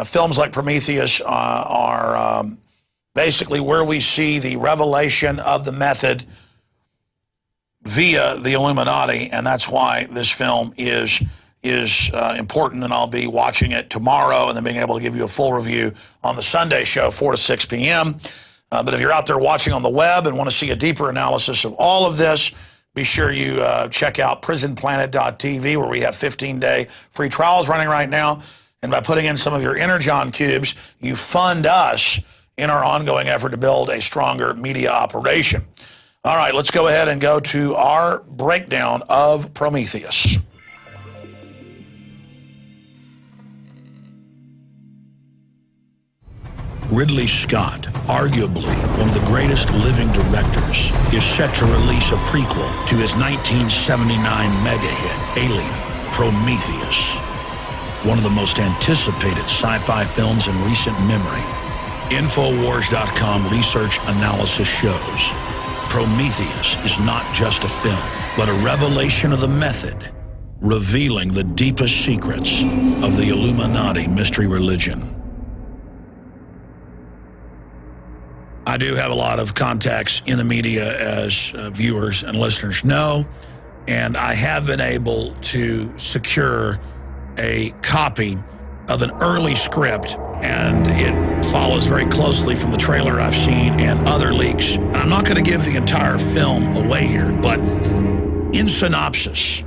Films like Prometheus are basically where we see the revelation of the method via the Illuminati, and that's why this film is important, and I'll be watching it tomorrow and then being able to give you a full review on the Sunday show, 4 to 6 p.m. But if you're out there watching on the web and want to see a deeper analysis of all of this, be sure you check out PRISONPLANET.tv, where we have 15-day free trials running right now. And by putting in some of your Energon cubes, you fund us in our ongoing effort to build a stronger media operation. All right, let's go ahead and go to our breakdown of Prometheus. Ridley Scott, arguably one of the greatest living directors, is set to release a prequel to his 1979 mega hit, Alien, Prometheus. One of the most anticipated sci-fi films in recent memory. INFOWARS.com research analysis shows Prometheus is not just a film, but a revelation of the method, revealing the deepest secrets of the Illuminati mystery religion. I do have a lot of contacts in the media, as viewers and listeners know, and I have been able to secure a copy of an early script, and it follows very closely from the trailer I've seen and other leaks. And I'm not going to give the entire film away here, but in synopsis,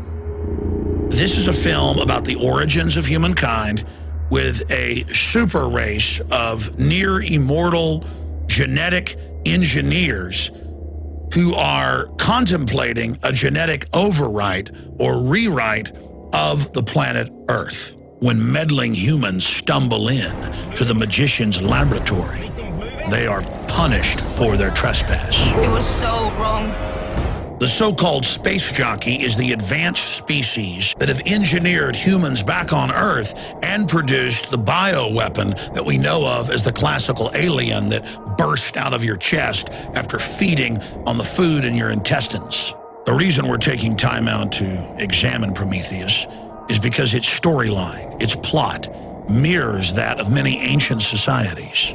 this is a film about the origins of humankind with a super race of near immortal genetic engineers who are contemplating a genetic overwrite or rewrite of the planet Earth when meddling humans stumble in to the magician's laboratory. They are punished for their trespass. It was so wrong. The so-called space jockey is the advanced species that have engineered humans back on Earth and produced the bioweapon that we know of as the classical alien that burst out of your chest after feeding on the food in your intestines. The reason we're taking time out to examine Prometheus is because its storyline, its plot, mirrors that of many ancient societies.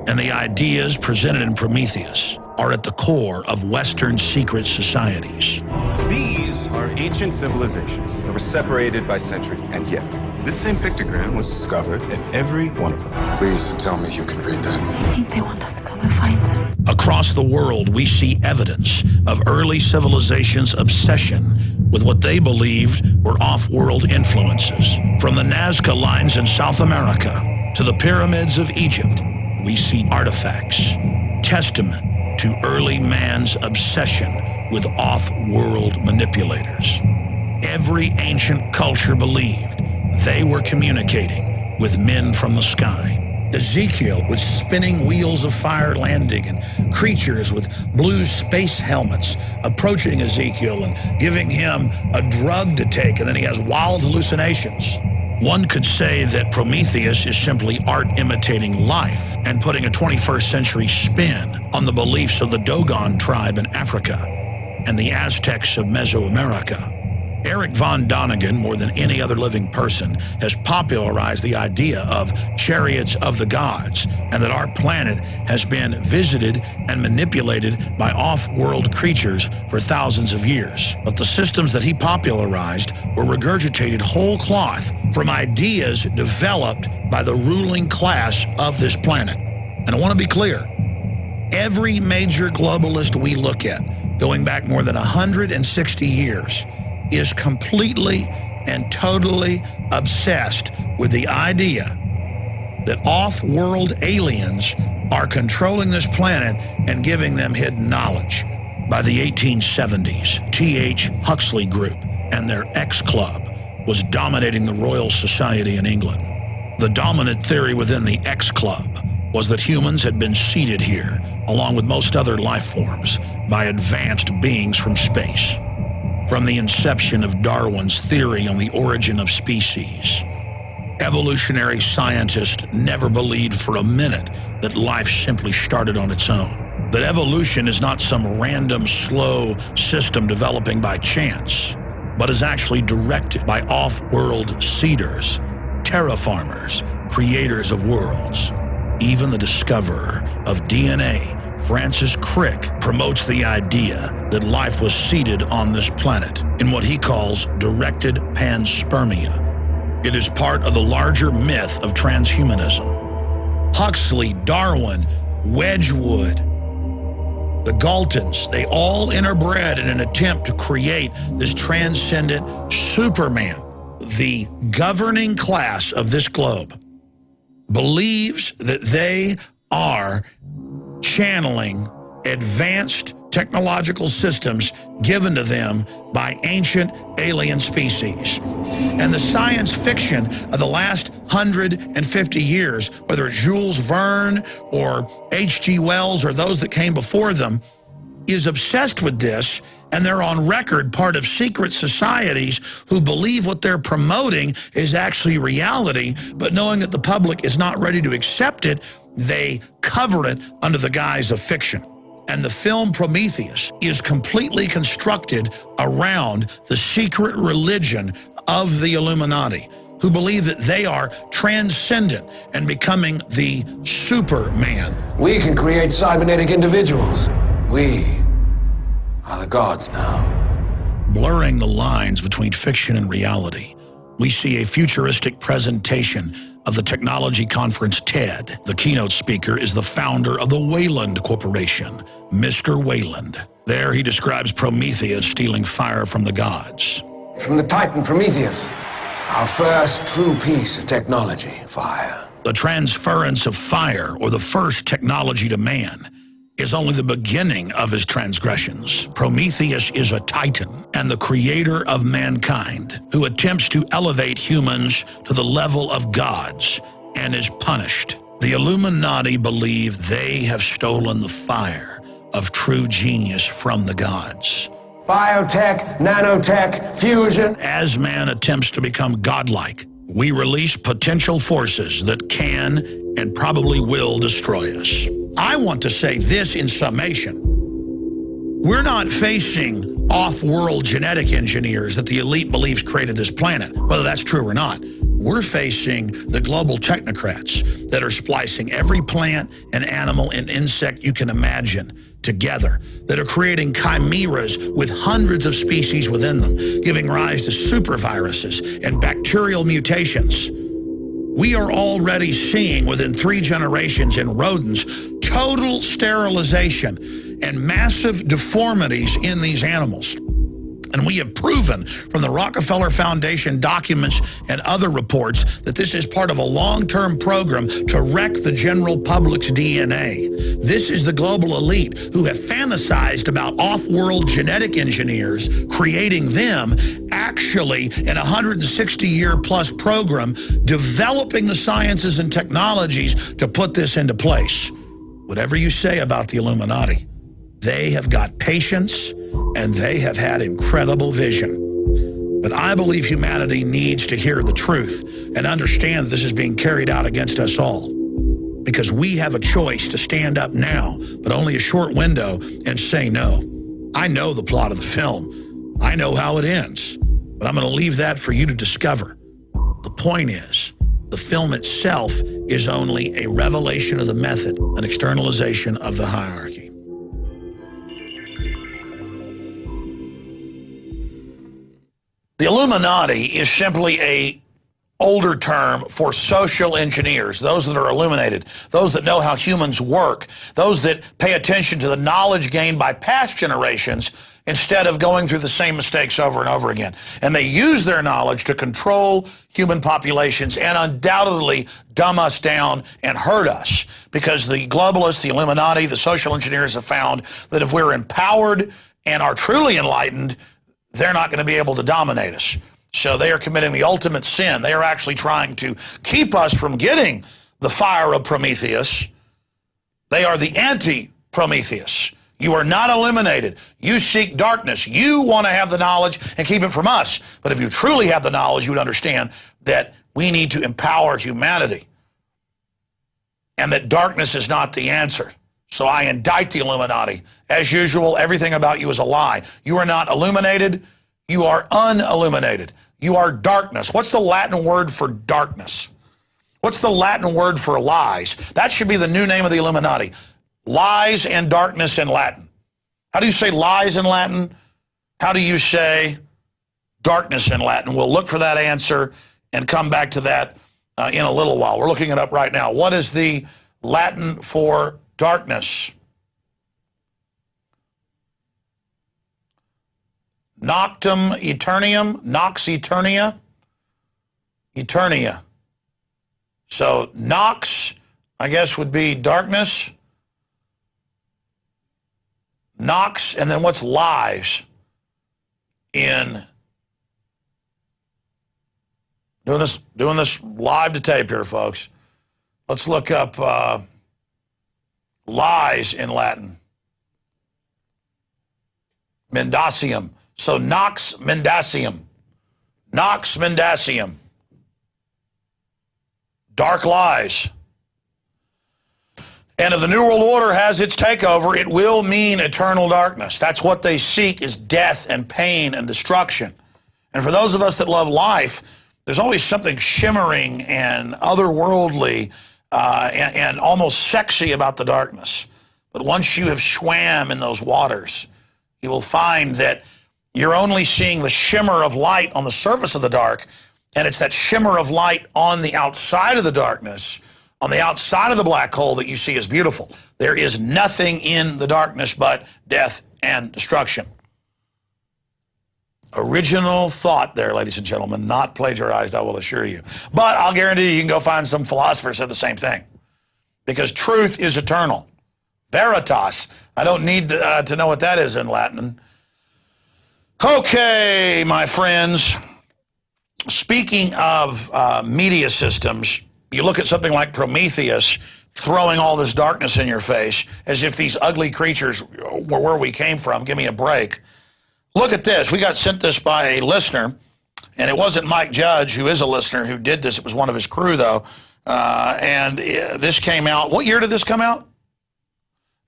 And the ideas presented in Prometheus are at the core of Western secret societies. These are ancient civilizations that were separated by centuries, and yet this same pictogram was discovered in every one of them. Please tell me you can read that. I think they want us to come and find them. Across the world, we see evidence of early civilizations' obsession with what they believed were off-world influences. From the Nazca lines in South America to the pyramids of Egypt, we see artifacts, testament to early man's obsession with off-world manipulators. Every ancient culture believed they were communicating with men from the sky. Ezekiel with spinning wheels of fire landing and creatures with blue space helmets approaching Ezekiel and giving him a drug to take, and then he has wild hallucinations. One could say that Prometheus is simply art imitating life and putting a 21st century spin on the beliefs of the Dogon tribe in Africa and the Aztecs of Mesoamerica. Eric von Däniken, more than any other living person, has popularized the idea of chariots of the gods, and that our planet has been visited and manipulated by off-world creatures for thousands of years. But the systems that he popularized were regurgitated whole cloth from ideas developed by the ruling class of this planet. And I want to be clear, every major globalist we look at, going back more than 160 years, is completely and totally obsessed with the idea that off-world aliens are controlling this planet and giving them hidden knowledge. By the 1870s, T.H. Huxley Group and their X Club was dominating the Royal Society in England. The dominant theory within the X Club was that humans had been seeded here, along with most other life forms, by advanced beings from space. From the inception of Darwin's theory on the origin of species, evolutionary scientists never believed for a minute that life simply started on its own. That evolution is not some random, slow system developing by chance, but is actually directed by off-world seeders, terraformers, creators of worlds. Even the discoverer of DNA, Francis Crick, promotes the idea that life was seeded on this planet in what he calls directed panspermia. It is part of the larger myth of transhumanism. Huxley, Darwin, Wedgwood, the Galtons, they all interbred in an attempt to create this transcendent Superman. The governing class of this globe believes that they are channeling advanced technological systems given to them by ancient alien species. And the science fiction of the last 150 years, whether it's Jules Verne or H.G. Wells or those that came before them, is obsessed with this, and they're on record part of secret societies who believe what they're promoting is actually reality, but knowing that the public is not ready to accept it, they cover it under the guise of fiction. And the film Prometheus is completely constructed around the secret religion of the Illuminati, who believe that they are transcendent and becoming the Superman. We can create cybernetic individuals. We are the gods now. Blurring the lines between fiction and reality, we see a futuristic presentation of the technology conference TED. The keynote speaker is the founder of the Wayland Corporation, Mr. Wayland. There he describes Prometheus stealing fire from the gods. From the Titan Prometheus, our first true piece of technology, fire. The transference of fire, or the first technology to man, is only the beginning of his transgressions. Prometheus is a titan and the creator of mankind who attempts to elevate humans to the level of gods and is punished. The Illuminati believe they have stolen the fire of true genius from the gods. Biotech, nanotech, fusion. As man attempts to become godlike, we release potential forces that can and probably will destroy us. I want to say this in summation. We're not facing off-world genetic engineers that the elite believes created this planet, whether that's true or not. We're facing the global technocrats that are splicing every plant and animal and insect you can imagine together, that are creating chimeras with hundreds of species within them, giving rise to superviruses and bacterial mutations. We are already seeing within 3 generations in rodents total sterilization and massive deformities in these animals. And we have proven from the Rockefeller Foundation documents and other reports that this is part of a long-term program to wreck the general public's DNA. This is the global elite who have fantasized about off-world genetic engineers, creating them actually in a 160-year-plus program, developing the sciences and technologies to put this into place. Whatever you say about the Illuminati, they have got patience and they have had incredible vision. But I believe humanity needs to hear the truth and understand that this is being carried out against us all. Because we have a choice to stand up now, but only a short window, and say no. I know the plot of the film. I know how it ends. But I'm going to leave that for you to discover. The point is, the film itself is only a revelation of the method, an externalization of the hierarchy. The Illuminati is simply a older term for social engineers, those that are illuminated, those that know how humans work, those that pay attention to the knowledge gained by past generations instead of going through the same mistakes over and over again. And they use their knowledge to control human populations and undoubtedly dumb us down and hurt us, because the globalists, the Illuminati, the social engineers have found that if we're empowered and are truly enlightened, they're not going to be able to dominate us. So they are committing the ultimate sin. They are actually trying to keep us from getting the fire of Prometheus. They are the anti-Prometheus. You are not eliminated. You seek darkness. You want to have the knowledge and keep it from us. But if you truly have the knowledge, you would understand that we need to empower humanity and that darkness is not the answer. So I indict the Illuminati. As usual, everything about you is a lie. You are not illuminated. You are unilluminated. You are darkness. What's the Latin word for darkness? What's the Latin word for lies? That should be the new name of the Illuminati. Lies and darkness in Latin. How do you say lies in Latin? How do you say darkness in Latin? We'll look for that answer and come back to that in a little while. We're looking it up right now. What is the Latin for darkness? Noctum Eternium, Nox Eternia, Eternia. So Nox, I guess, would be darkness. Nox, and then what's lies in doing this live to tape here, folks. Let's look up lies in Latin. Mendacium. So Nox Mendacium. Nox Mendacium. Dark lies. And if the New World Order has its takeover, it will mean eternal darkness. That's what they seek, is death and pain and destruction. And for those of us that love life, there's always something shimmering and otherworldly and almost sexy about the darkness. But once you have swam in those waters, you will find that you're only seeing the shimmer of light on the surface of the dark, and it's that shimmer of light on the outside of the darkness, on the outside of the black hole, that you see is beautiful. There is nothing in the darkness but death and destruction. Original thought there, ladies and gentlemen, not plagiarized, I will assure you. But I'll guarantee you can go find some philosophers who said the same thing. Because truth is eternal. Veritas. I don't need to know what that is in Latin. Okay, my friends. Speaking of media systems, you look at something like Prometheus throwing all this darkness in your face as if these ugly creatures were where we came from. Give me a break. Look at this. We got sent this by a listener, and it wasn't Mike Judge, who is a listener, who did this. It was one of his crew, though. And this came out. What year did this come out?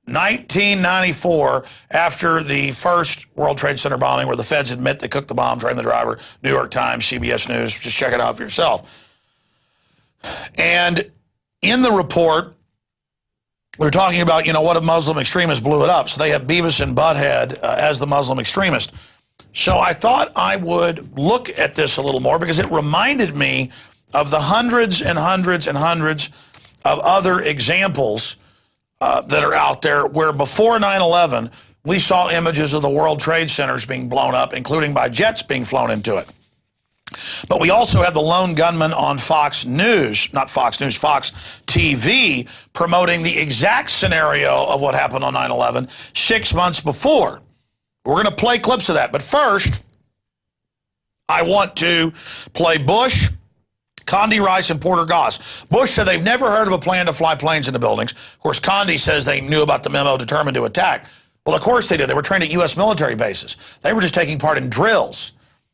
1994, after the first World Trade Center bombing, where the feds admit they cooked the bomb, trained the driver. New York Times, CBS News. Just check it out for yourself. And in the report, we're talking about, you know, what if Muslim extremists blew it up? So they have Beavis and Butthead as the Muslim extremist. So I thought I would look at this a little more because it reminded me of the hundreds and hundreds and hundreds of other examples that are out there where before 9/11, we saw images of the World Trade Centers being blown up, including by jets being flown into it. But we also had the lone gunman on Fox News, not Fox News, Fox TV, promoting the exact scenario of what happened on 9/11 6 months before. We're going to play clips of that. But first, I want to play Bush, Condi Rice, and Porter Goss. Bush said they've never heard of a plan to fly planes into buildings. Of course, Condi says they knew about the memo determined to attack. Well, of course they did. They were trained at U.S. military bases. They were just taking part in drills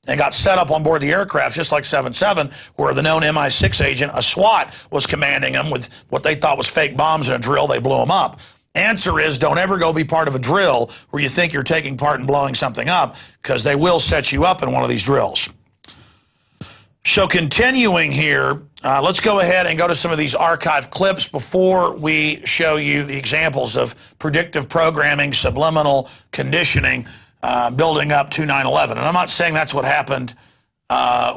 and got set up on board the aircraft, just like 7-7, where the known MI6 agent, a SWAT, was commanding them with what they thought was fake bombs in a drill. They blew them up. Answer is, don't ever go be part of a drill where you think you're taking part in blowing something up, because they will set you up in one of these drills. So continuing here, let's go ahead and go to some of these archive clips before we show you the examples of predictive programming, subliminal conditioning, building up to 9/11. And I'm not saying that's what happened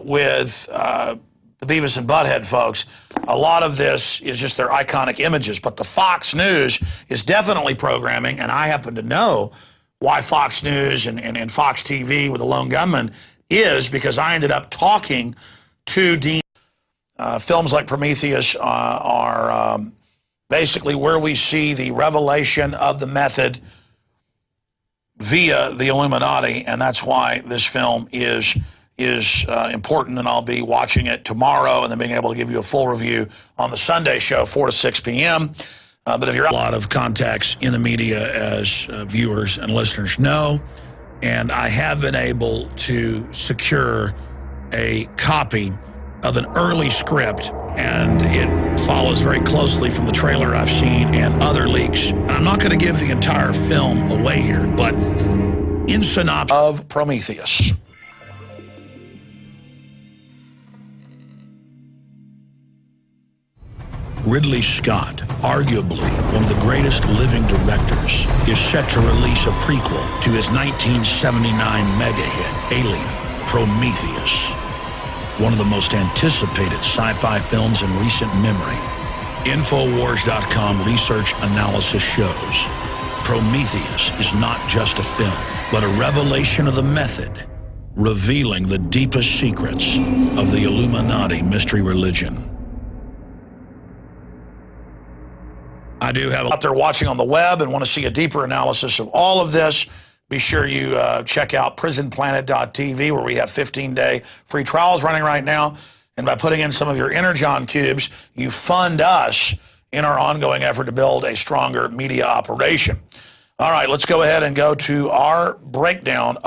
with the Beavis and Butthead folks. A lot of this is just their iconic images. But the Fox News is definitely programming, and I happen to know why Fox News and Fox TV with the lone gunman is because I ended up talking to Dean. Films like Prometheus are basically where we see the revelation of the method via the Illuminati, and that's why this film is important, and I'll be watching it tomorrow and then being able to give you a full review on the Sunday show, 4 to 6 p.m. But if you're a lot of contacts in the media, as viewers and listeners know, and I have been able to secure a copy of an early script, and it follows very closely from the trailer I've seen and other leaks. And I'm not going to give the entire film away here, but in synopsis of Prometheus. Ridley Scott, arguably one of the greatest living directors, is set to release a prequel to his 1979 mega hit, Alien: Prometheus, one of the most anticipated sci-fi films in recent memory. INFOWARS.com research analysis shows Prometheus is not just a film, but a revelation of the method, revealing the deepest secrets of the Illuminati mystery religion. I do have out there watching on the web and want to see a deeper analysis of all of this. Be sure you check out PRISONPLANET.tv, where we have 15-day free trials running right now. And by putting in some of your Energon cubes, you fund us in our ongoing effort to build a stronger media operation. All right, let's go ahead and go to our breakdown